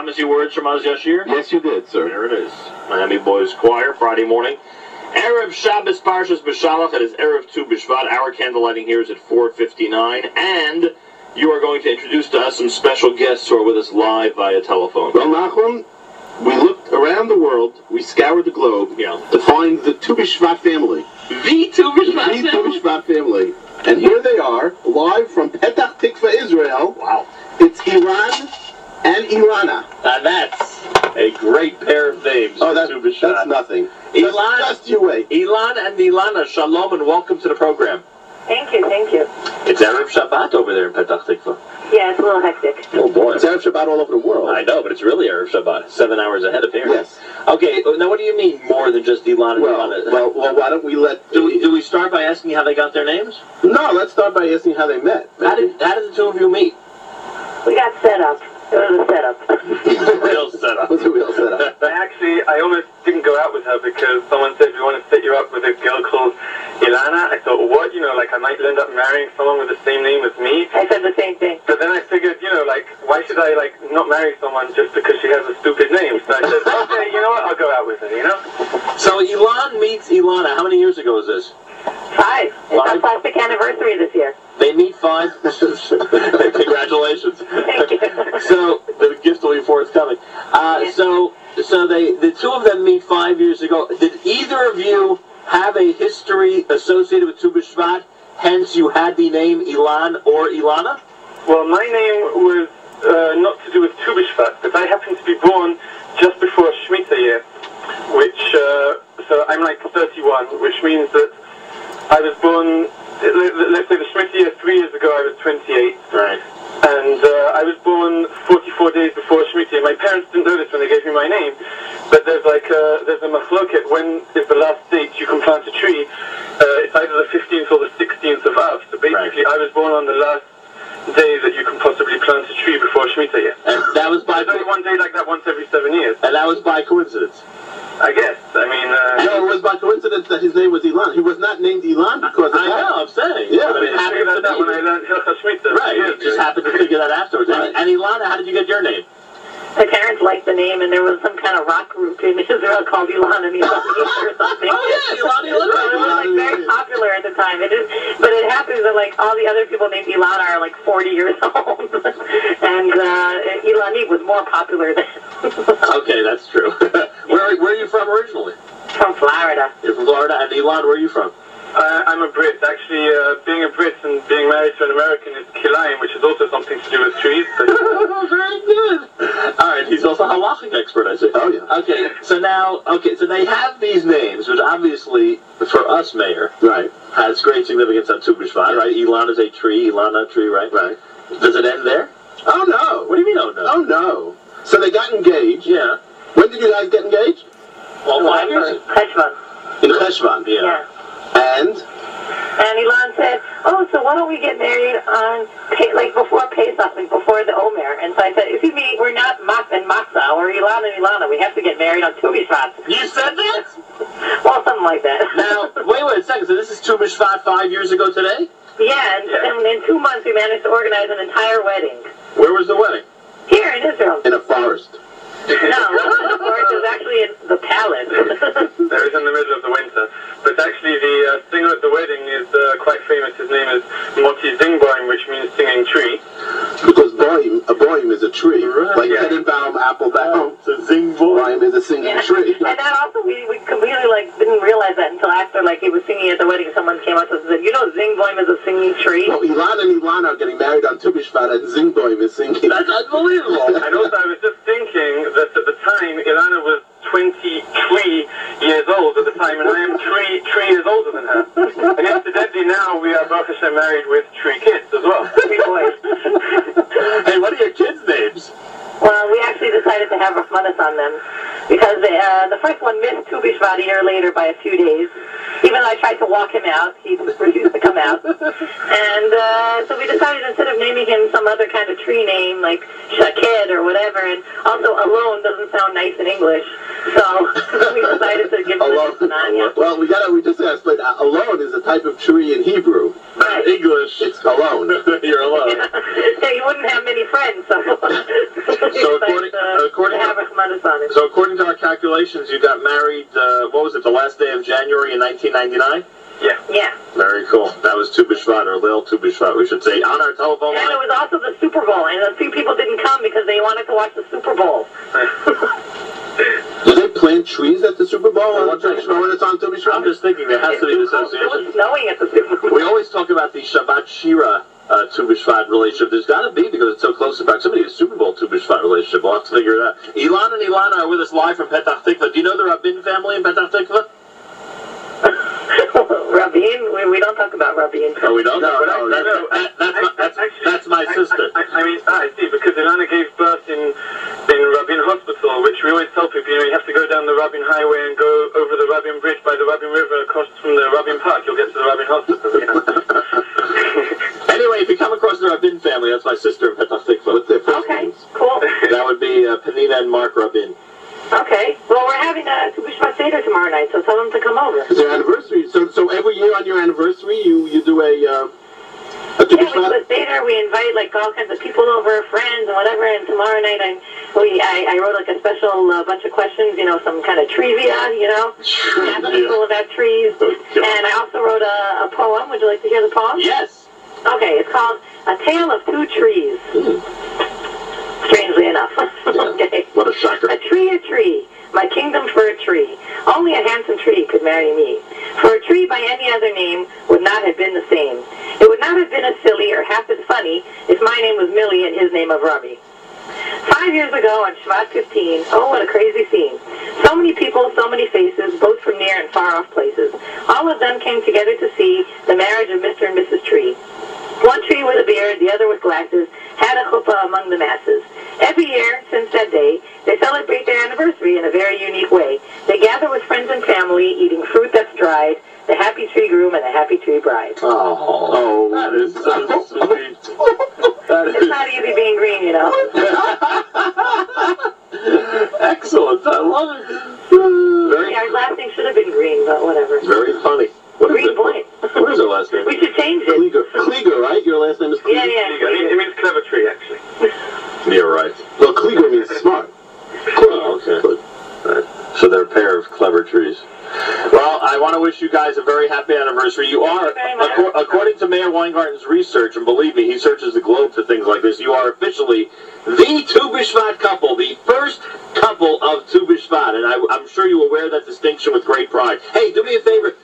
promise you words from Oz Yashir? Yes, you did, sir. There it is. Miami Boys Choir, Friday morning. Erev Shabbos Parshas B'Shalach. It is Erev Tu B'Shvat. Our candlelighting here is at 4:59. And you are going to introduce to us some special guests who are with us live via telephone. Well, Nachum, we looked around the world, we scoured the globe to find the tubishvat family. The tubishvat family. And here they are, live from Petach Tikva, Israel. Wow. It's Ilan and Ilana. And that's a great pair of names. Oh, that's nothing. Ilan, just you wait. Ilan and Ilana, shalom and welcome to the program. Thank you, thank you. It's Erev Shabbat over there in Petach Tikva. Yeah, it's a little hectic. Oh boy. It's Erev Shabbat all over the world. I know, but it's really Erev Shabbat. 7 hours ahead of here. Yes. Okay, now what do you mean more than just Ilan and Ilana? Well, why don't we let... Do we start by asking how they got their names? No, let's start by asking how they met. How did the two of you meet? We got set up. It was a setup. Real setup. It was a real setup. I almost didn't go out with her because someone said, we want to set you up with a girl called Ilana. I thought, what? You know, like I might end up marrying someone with the same name as me. I said the same thing. But then I figured, you know, like, why should I, like, not marry someone just because she has a stupid name? So I said, okay, you know what? I'll go out with her, you know? So Ilan meets Ilana. How many years ago is this? 5. It's our plastic anniversary this year. They meet 5. Congratulations. Thank you. So the gift will be forthcoming. So the two of them meet 5 years ago. Did either of you have a history associated with Tu B'Shvat? Hence, you had the name Ilan or Ilana? Well, my name was not to do with Tu B'Shvat, but I happened to be born just before Shemitah year, which, so I'm like 31, which means that I was born, let's say the Shemitah year 3 years ago, I was 28. Right. And I was born 44 days before Shemitah. My parents didn't know this when they gave me my name, but there's a machloket. When is the last date you can plant a tree? It's either the 15th or the 16th of Av. So basically, I was born on the last day that you can possibly plant a tree before Shemitah year. And that was by... There's only one day like that once every 7 years. And that was by coincidence? I guess. I mean... no, it was by coincidence that his name was Ilan. He was not named Ilan because of that. I know, I'm saying. Yeah, I didn't figure that out when I learned Hilchah Shemitah. Right, you just happened to figure that afterwards. Right. And Ilana, how did you get your name? My parents liked the name, and there was some kind of rock group in Israel called Ilan and Ilana or something. Oh, yeah, Ilan Ilana. It was like very popular at the time. But it happens that like all the other people named Ilana are like 40 years old, and Ilani was more popular then. Okay, that's true. Where are you from originally? From Florida. You're from Florida, and Ilan, where are you from? I'm a Brit. Actually, being a Brit and being married to an American is kilayim, which is also something to do with trees. But... Very good. All right, he's also a halachic expert, I see. Oh, yeah. Okay, so now, so they have these names, which obviously, for us, Mayor, Right. has great significance on Tu B'Shvat, right? Ilan is a tree, Ilana a tree, right? Right. Does it end there? Oh, no. What do you mean, oh no? Oh, no. So they got engaged. Yeah. When did you guys get engaged? Well, 5 years. Cheshvan. In Cheshvan. Yeah. And? And Ilan said, oh, so why don't we get married on, before Pesach, like before the Omer? And so I said, excuse me, we're not Mak and Matzah, or Ilan and Ilana. We have to get married on Tu B'Shvat. You said that? Well, something like that. Now, wait a second. So this is Tu B'Shvat 5 years ago today? Yeah, and in 2 months we managed to organize an entire wedding. Where was the wedding? Here in Israel. In a forest. No, of course, it was actually in the palace. There is in the middle of the winter. But actually, the singer at the wedding is quite famous. His name is Moti Zingboim, which means singing tree. Because a boim is a tree. Right. Like Yeah. Tenenbaum, Applebaum. It's a zing boy. Boim is a singing Yeah. tree. And then also, we completely, didn't realize that until after, he was singing at the wedding, someone came up to us and said, you know, Zingboim is a singing tree? No, Ilan and Ilana are getting married on Tu B'Shvat, and Zingboim is singing. That's unbelievable. And also, I was just thinking that at the time, Ilana was 23 years old at the time, and I am 3 years older than her. And incidentally, now we are Baruch Hashem married with 3 kids as well. 3 boys. Hey, what are your kids' names? Well, we actually decided to have Rahmanas on them because the first one missed Tu B'Shvat a year later by a few days. Even though I tried to walk him out, he refused to come out. And so we decided instead of naming him some other kind of tree name like Shaked or whatever, and also Alone doesn't sound nice in English, so we decided to give him a name. Well, we just gotta explain. Alone is a type of tree in Hebrew. Right. English, it's alone. You're alone. Yeah, you wouldn't have many friends, so... So according to our calculations, you got married, what was it, the last day of January in 1999? Yeah. Very cool. That was Tu B'Shvat, or Lil Tu B'Shvat, we should say, on our telephone line. And it was also the Super Bowl, and a few people didn't come because they wanted to watch the Super Bowl. Do they plant trees at the Super Bowl? When it's on Tu B'Shvat? I'm just thinking there has to be an association. It was snowing at the Super Bowl. We always talk about the Shabbat Shira Tu B'Shvat relationship. There's got to be, because it's so close in proximity, a Super Bowl Tu B'Shvat relationship. We'll have to figure it out. Ilan and Ilana are with us live from Petach Tikva. Do you know the Rabin family in Petach Tikva? Rabin? We don't talk about Rabin. Oh, we don't? No, that's my sister. I see, because Ilana gave birth in Rabin Hospital, which we always tell people, you have to go down the Rabin Highway and go over the Rabin Bridge by the Rabin River across from the Rabin Park. You'll get to the Rabin Hospital, Anyway, if you come across the Rabin family, that's my sister in Petach Tikva. What's their first names? Cool. That would be Penina and Mark Rabin. Okay. Well, we're having a Tu B'Shvat Seder tomorrow night, so tell them to come over. It's their anniversary. So every year on your anniversary, you do a Tu Yeah, we do B'Shvat? a Seder. We invite like all kinds of people over, friends and whatever. And tomorrow night, I wrote like a special bunch of questions, some kind of trivia, ask people about trees. And I also wrote a poem. Would you like to hear the poem? Yes. Okay, it's called A Tale of Two Trees. Strangely enough. Okay. What a shocker. A tree, my kingdom for a tree. Only a handsome tree could marry me. For a tree by any other name would not have been the same. It would not have been as silly or half as funny if my name was Millie and his name of Rami. 5 years ago on Shvat 15, oh, what a crazy scene. So many people, so many faces, both from near and far off places. All of them came together to see the marriage of Mr. and Mrs. Tree. One tree with a beard, the other with glasses, had a chuppah among the masses. Every year, since that day, they celebrate their anniversary in a very unique way. They gather with friends and family, eating fruit that's dried, the happy tree groom and the happy tree bride. Oh, that is so sweet. It's not easy being green, Excellent, I love it. Our last name should have been green, but whatever. Very funny. Green boy. What is our last name? We should change it. Klieger, right? Your last name is Klieger? Yeah. It means clever tree, actually. You're right. Well, Klieger means smart. Oh, okay. Right. So they're a pair of clever trees. Well, I want to wish you guys a very happy anniversary. You are, according to Mayor Weingarten's research, and believe me, he searches the globe for things like this, you are officially the Tu B'Shvat couple, the first couple of Tu B'Shvat, and I'm sure you will wear that distinction with great pride. Hey, do me a favor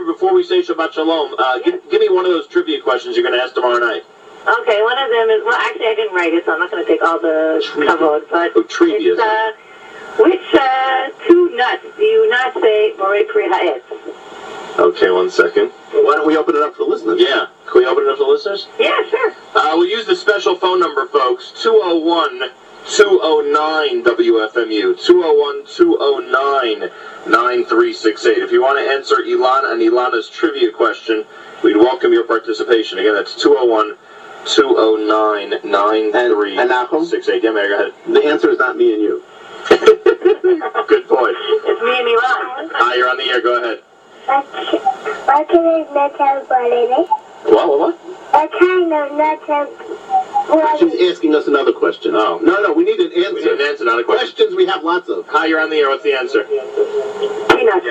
before we say Shabbat Shalom. Give me one of those trivia questions you're going to ask tomorrow night. Okay, one of them is, well, actually I didn't write it, so I'm not going to take all the kavod, but trivia. Which two nuts do you not say Morei Pri Ha'etz? Okay, 1 second. Why don't we open it up for the listeners? Yeah. Can we open it up for the listeners? Yeah, sure. We'll use the special phone number, folks, 201-209-WFMU, 201-209-9368. If you want to answer Ilan and Ilana's trivia question, we'd welcome your participation. Again, that's 201-209-9368. And Nachum? 68. Yeah, Mary, go ahead. The answer is not me and you. Good point. It's me and Ilan. Hi, you're on the air. Go ahead. What kind of nuts have blood in it? What? What kind of nuts have blood in it? She's asking us another question. Oh. No, we need an answer. We need an answer, not a question. Questions we have lots of. Hi, you're on the air. What's the answer? Peanuts.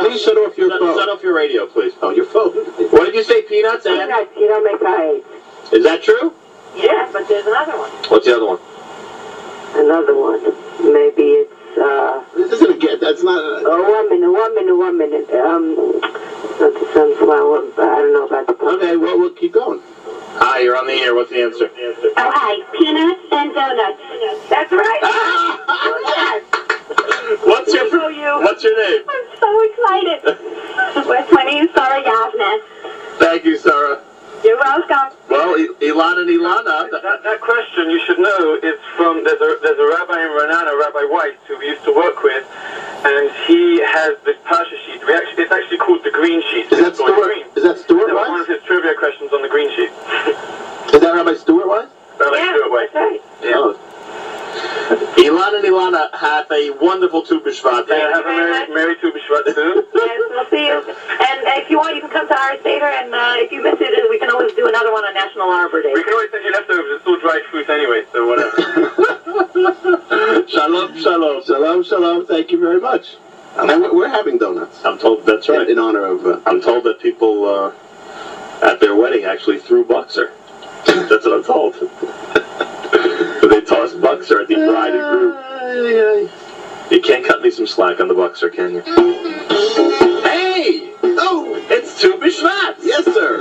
Please shut off your phone. Shut off your radio, please. Oh, your phone. What did you say, peanuts? Peanuts, you don't make pie. Is that true? Yeah, but there's another one. What's the other one? Another one. Maybe it's, This isn't a get. That's not a... one minute. Not the sunflower. I don't know about the... Okay, well, we'll keep going. Hi, you're on the air. What's the answer? Oh, hi. Peanuts and donuts. That's right. What's your name? I'm so excited. My name is Sarah Yavnes. Thank you, Sarah. You're welcome. Well, Ilan and Ilana. That question, you should know, is from, there's a rabbi in Ranana, Rabbi Weiss, who we used to work with, and he has this Pasha sheet. It's actually called the green sheet. Is that Stuart One Weiss? of his trivia questions on the green sheet. Is that Rabbi Stuart Weiss? Rabbi Stuart Weiss. That's right. Yeah. Oh. Ilan and Ilana have a wonderful Tu B'Shvat. Yeah, have a merry Tu B'Shvat too. Yes, we'll see you And if you want, you can come to our Seder, and if you miss it, we can always do another one on National Arbor Day. We can always send you leftovers. It's all dried fruit anyway, so whatever. Shalom, shalom. Shalom, shalom. Thank you very much. And we're having donuts. I'm told that's right. In honor of... I'm told that people at their wedding actually threw Buxer. That's what I'm told. They tossed Buxer at the bride and groom. You can't cut me some slack on the Buxer, can you? Hey! Oh! It's Tu B'Shvat! Yes, sir.